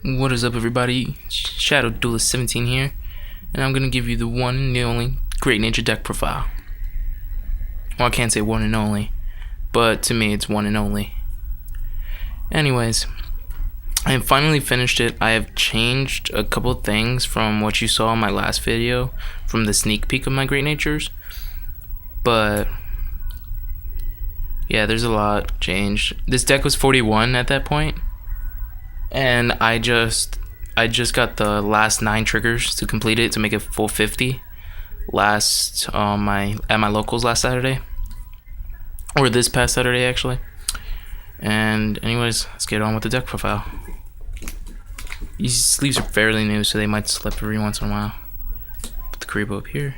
What is up, everybody? Shadow Duelist 17 here, and I'm gonna give you the one and the only Great Nature deck profile. Well, I can't say one and only, but to me it's one and only. Anyways, I have finally finished it. I have changed a couple things from what you saw in my last video, from the sneak peek of my Great Natures, but yeah, there's a lot changed. This deck was 41 at that point. And I just got the last 9 triggers to complete it to make it full 50 at my locals last Saturday, or this past Saturday actually. And anyways, let's get on with the deck profile. These sleeves are fairly new, so they might slip every once in a while. Put the Karibo up here.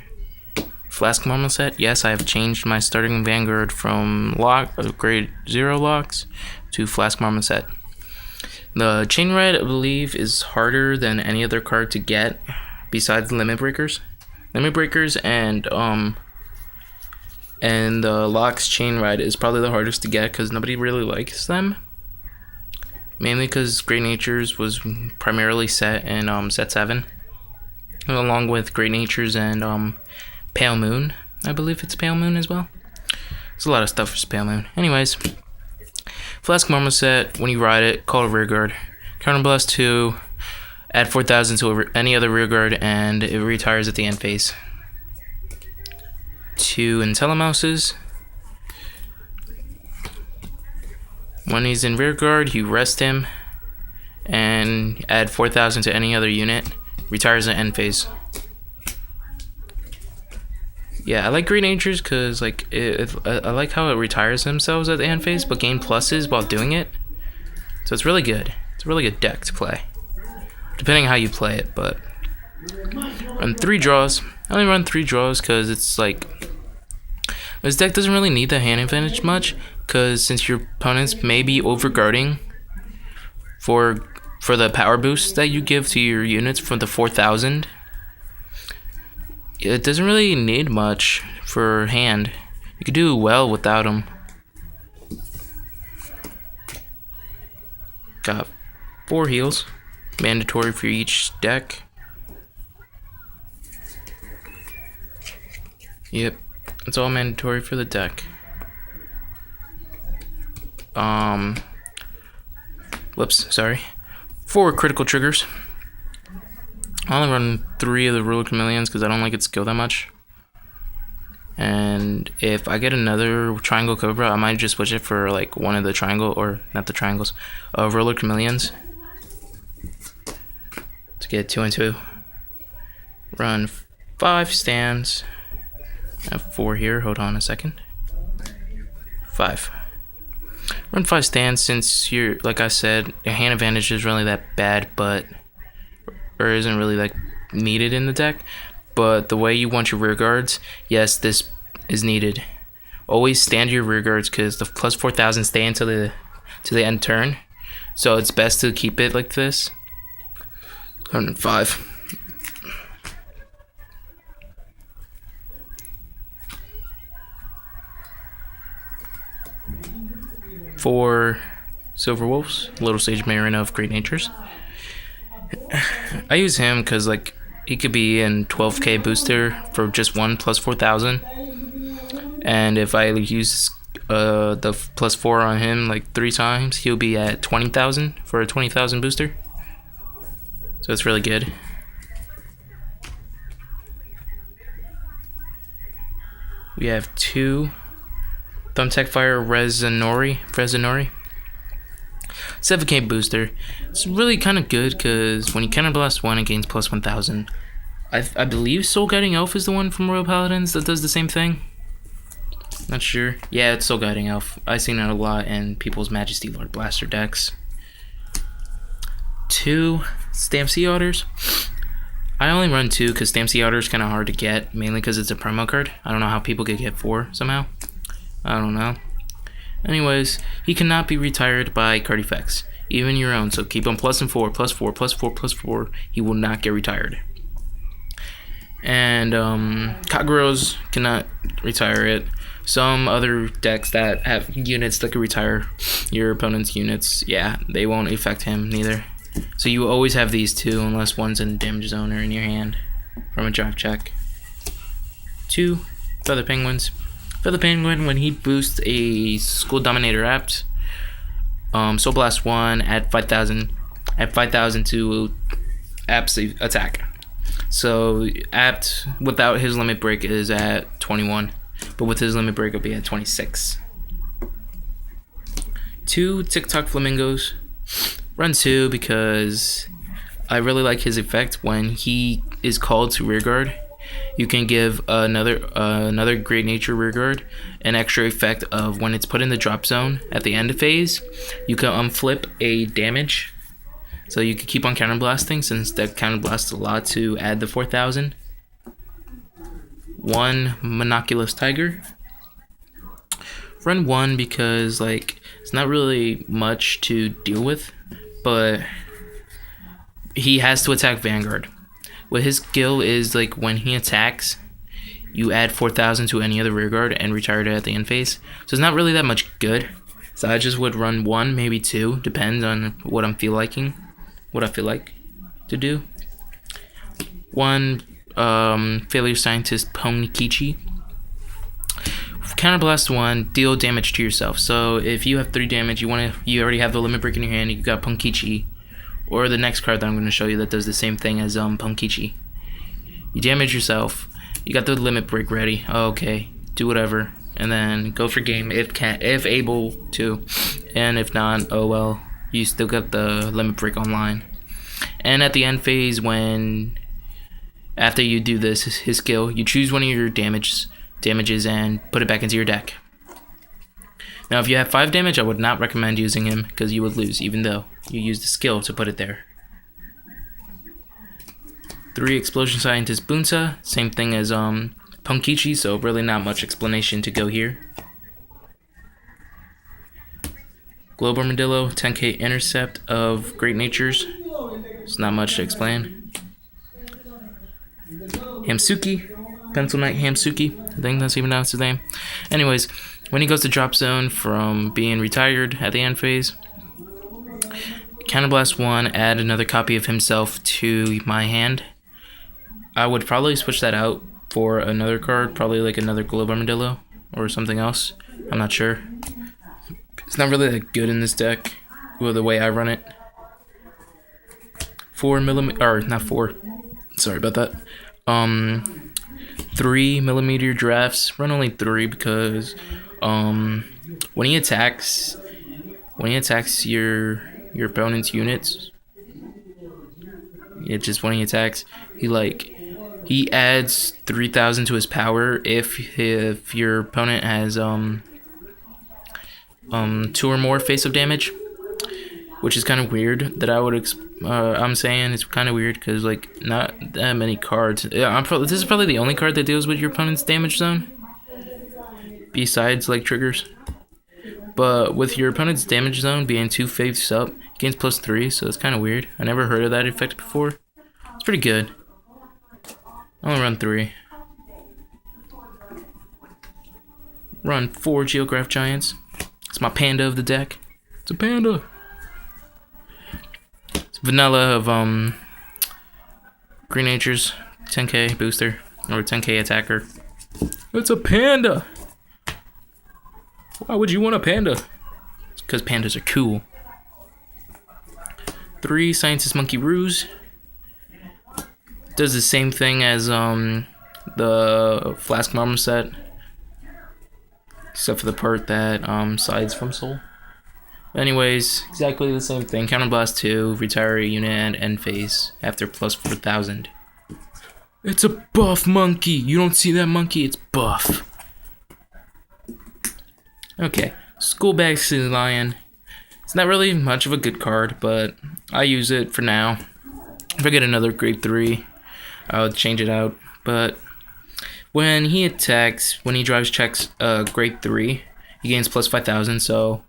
Flask Marmoset. Yes, I have changed my starting Vanguard from grade 0 locks to Flask Marmoset. The Chain Ride, I believe, is harder than any other card to get besides Limit Breakers. Limit Breakers and the Locks Chain Ride is probably the hardest to get because nobody really likes them. Mainly because Great Natures was primarily set in set 7, along with Great Natures and Pale Moon. I believe it's Pale Moon as well. There's a lot of stuff for Pale Moon. Anyways. Flask Marmoset, when you ride it, call a rearguard. Counterblast 2, add 4,000 to any other rearguard, and it retires at the end phase. 2 Intellimouses. When he's in rearguard, you rest him, and add 4,000 to any other unit. Retires at end phase. Yeah, I like Great Natures because I like how it retires themselves at the end phase, but gain pluses while doing it. So it's really good. It's a really good deck to play, depending on how you play it. But run 3 draws. I only run 3 draws because it's like this deck doesn't really need the hand advantage much, because since your opponents may be overguarding for the power boost that you give to your units from the 4,000. It doesn't really need much for hand. You could do well without them. Got 4 heals, mandatory for each deck. Yep, it's all mandatory for the deck. Whoops, sorry. 4 critical triggers. I only run 3 of the Ruler Chameleons because I don't like its skill that much. And if I get another Triangle Cobra, I might just switch it for like one of the triangle, or not the triangles, Ruler Chameleons. To get 2 and 2. Run 5 stands. I have 4 here, hold on a second. 5. Run 5 stands since you're, like I said, your hand advantage is really that bad, but or isn't really like needed in the deck, but the way you want your rear guards, yes, this is needed. Always stand your rear guards because the plus 4,000 stay until the end turn, so it's best to keep it like this. 105. For Silver Wolves, Little Sage Marin of Great Natures. I use him because like he could be in 12k booster for just 1 plus 4,000, and if I use the plus 4 on him like 3 times, he'll be at 20,000 for a 20,000 booster. So it's really good. We have 2 Thumbtack Fire Resonori. 7k booster. It's really kind of good because when you counterblast 1, it gains plus 1,000. I believe Soul Guiding Elf is the one from Royal Paladins that does the same thing. Not sure. Yeah, it's Soul Guiding Elf. I've seen it a lot in people's Majesty Lord Blaster decks. 2 Stamp Sea Otters. I only run 2 because Stamp Sea Otter is kind of hard to get, mainly because it's a promo card. I don't know how people could get 4 somehow. I don't know. Anyways, he cannot be retired by card effects, even your own, so keep him plus 4, plus 4, plus 4, plus 4. He will not get retired. And Kagros cannot retire it. Some other decks that have units that can retire your opponent's units, yeah, they won't affect him neither. So you always have these two unless one's in damage zone or in your hand from a draft check. 2 Feather Penguins. Feather Penguin, when he boosts a School Dominator apt, Soul Blast 1 at 5,000 to apt's attack. So apt without his limit break is at 21, but with his limit break it'll be at 26. 2 TikTok Flamingos. Run 2 because I really like his effect when he is called to rearguard. You can give another Great Nature rearguard an extra effect of when it's put in the drop zone at the end of phase. You can unflip a damage, so you can keep on counterblasting since that counterblasts a lot to add the 4,000. 1 Monoculous Tiger. Run 1 because like it's not really much to deal with, but he has to attack Vanguard. What his skill is, like when he attacks, you add 4,000 to any other rearguard and retire it at the end phase. So it's not really that much good. So I just would run 1, maybe 2, depends on what I feel like to do. 1 Failure Scientist Ponikichi. Counterblast 1, deal damage to yourself. So if you have 3 damage, you already have the limit break in your hand, you got Ponikichi. Or the next card that I'm going to show you that does the same thing as Ponikichi. You damage yourself. You got the limit break ready. Okay, do whatever, and then go for game if able to, and if not, oh well, you still got the limit break online. And at the end phase, after you do this, his skill, you choose one of your damages and put it back into your deck. Now, if you have 5 damage, I would not recommend using him because you would lose, even though you used the skill to put it there. 3 Explosion Scientist Bunsa, same thing as Ponikichi, so really not much explanation to go here. Globe Armadillo, 10k Intercept of Great Natures, it's not much to explain. Hamsuki, Pencil Knight Hamsuki, I think that's even his name. Anyways, when he goes to drop zone from being retired at the end phase, Counterblast 1, add another copy of himself to my hand. I would probably switch that out for another card, probably like another Globe Armadillo or something else. I'm not sure. It's not really that good in this deck, well, the way I run it. 3mm drafts. Run only 3 because when he attacks your opponent's units, when he attacks, he adds 3,000 to his power if your opponent has 2 or more face of damage, which is kind of weird. I'm saying it's kind of weird because like not that many cards. Yeah, this is probably the only card that deals with your opponent's damage zone, besides like triggers. But with your opponent's damage zone being 2 face up, it gains +3, so it's kind of weird. I never heard of that effect before. It's pretty good. I'm gonna run 3. Run 4 Geograph Giants. It's my panda of the deck. It's a panda. It's vanilla of Green Natures, 10k booster or 10k attacker. It's a panda. Why would you want a panda? It's because pandas are cool. 3 Scientist Monkey Ruse. Does the same thing as the Flask Marmoset, except for the part that sides from Soul. Anyways, exactly the same thing. Counterblast 2, retire a unit and end phase after +4,000. It's a buff monkey. You don't see that monkey, it's buff. Okay, Schoolbag Sea Lion. It's not really much of a good card, but I use it for now. If I get another grade 3, I would change it out. But when he drives checks grade 3, he gains +5,000. So,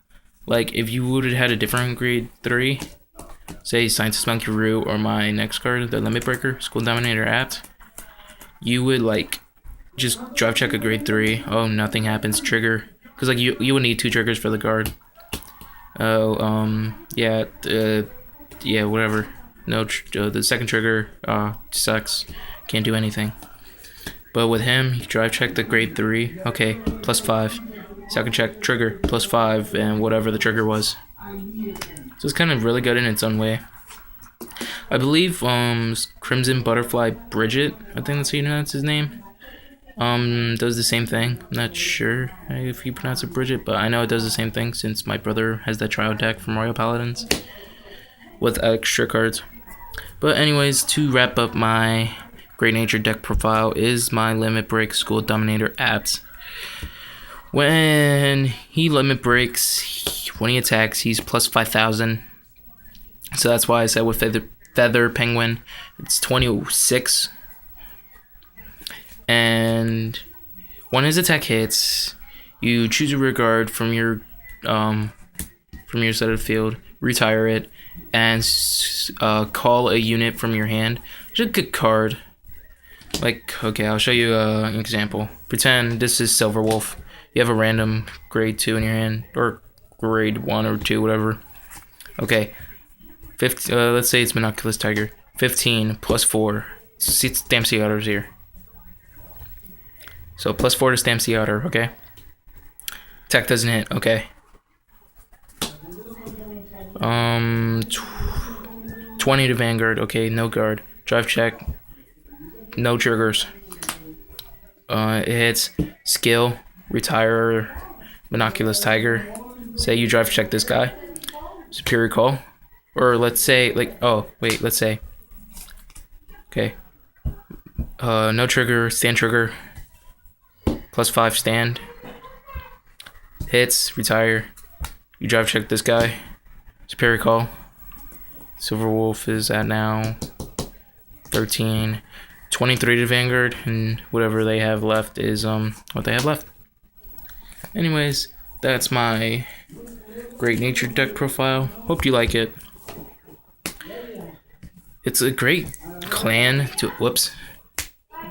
like, if you would have had a different grade 3, say Scientist Monkey Roo or my next card, the Limit Breaker, School Dominator apt, you would, like, just drive check a grade 3. Oh, nothing happens. Trigger. Because, like, you would need 2 triggers for the card. Oh, yeah. yeah, whatever. No, the second trigger sucks. Can't do anything. But with him, you drive check the grade 3. Okay, +5. Second check trigger +5, and whatever the trigger was. So it's kind of really good in its own way. I believe Crimson Butterfly Bridget, I think that's how you pronounce his name, does the same thing. I'm not sure if you pronounce it Bridget, but I know it does the same thing since my brother has that trial deck from Royal Paladins with extra cards. But anyways, to wrap up my Great Nature deck profile is my Limit Break School Dominator Apt. When he limit breaks, when he attacks, he's +5,000. So that's why I said with Feather Penguin, it's 26. And when his attack hits, you choose a rear guard from your side of the field, retire it, and call a unit from your hand. It's a good card. Like, okay, I'll show you an example. Pretend this is Silver Wolf. You have a random grade 2 in your hand, or grade 1 or 2, whatever. Okay, let's say it's Monoculous Tiger. 15 +4. Stamp Sea Otter's here. So +4 to Stamp Sea Otter, okay? Attack doesn't hit, okay. 20 to Vanguard, okay, no guard. Drive check, no triggers. It hits skill, retire, Monoculous Tiger. Say you drive check this guy. Superior Call. Or let's say, like, oh, wait, let's say. Okay. No trigger, stand trigger. +5 stand. Hits, retire. You drive check this guy. Superior Call. Silver Wolf is at now 13. 23 to Vanguard, and whatever they have left is what they have left. Anyways, that's my Great Nature deck profile. Hope you like it. It's a great clan to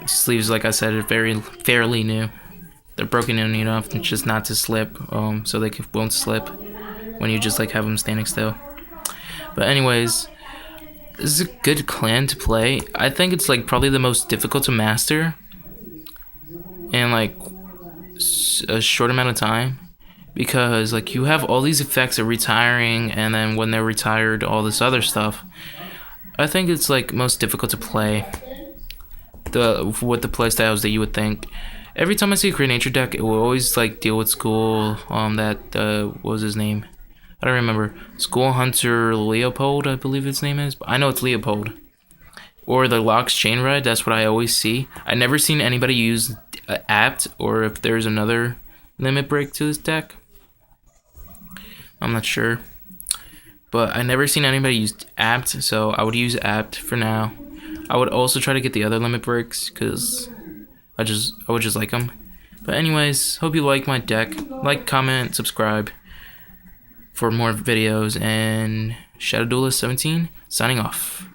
sleeves, like I said, are fairly new. They're broken in enough just not to slip, so they won't slip when you just like have them standing still. But anyways, this is a good clan to play. I think it's like probably the most difficult to master in like a short amount of time, because like you have all these effects of retiring, and then when they're retired, all this other stuff. I think it's like most difficult to play with the playstyles that you would think. Every time I see a Great Nature deck, it will always like deal with school. What was his name? I don't remember. School Hunter Leopold, I believe his name is. I know it's Leopold. Or the Lox Chain Ride. That's what I always see. I never seen anybody use Apt, or if there's another limit break to this deck. I'm not sure. But I never seen anybody use Apt, so I would use Apt for now. I would also try to get the other limit breaks, because I would just like them. But anyways, hope you like my deck. Like, comment, subscribe for more videos, and Shadow Duelist 17 signing off.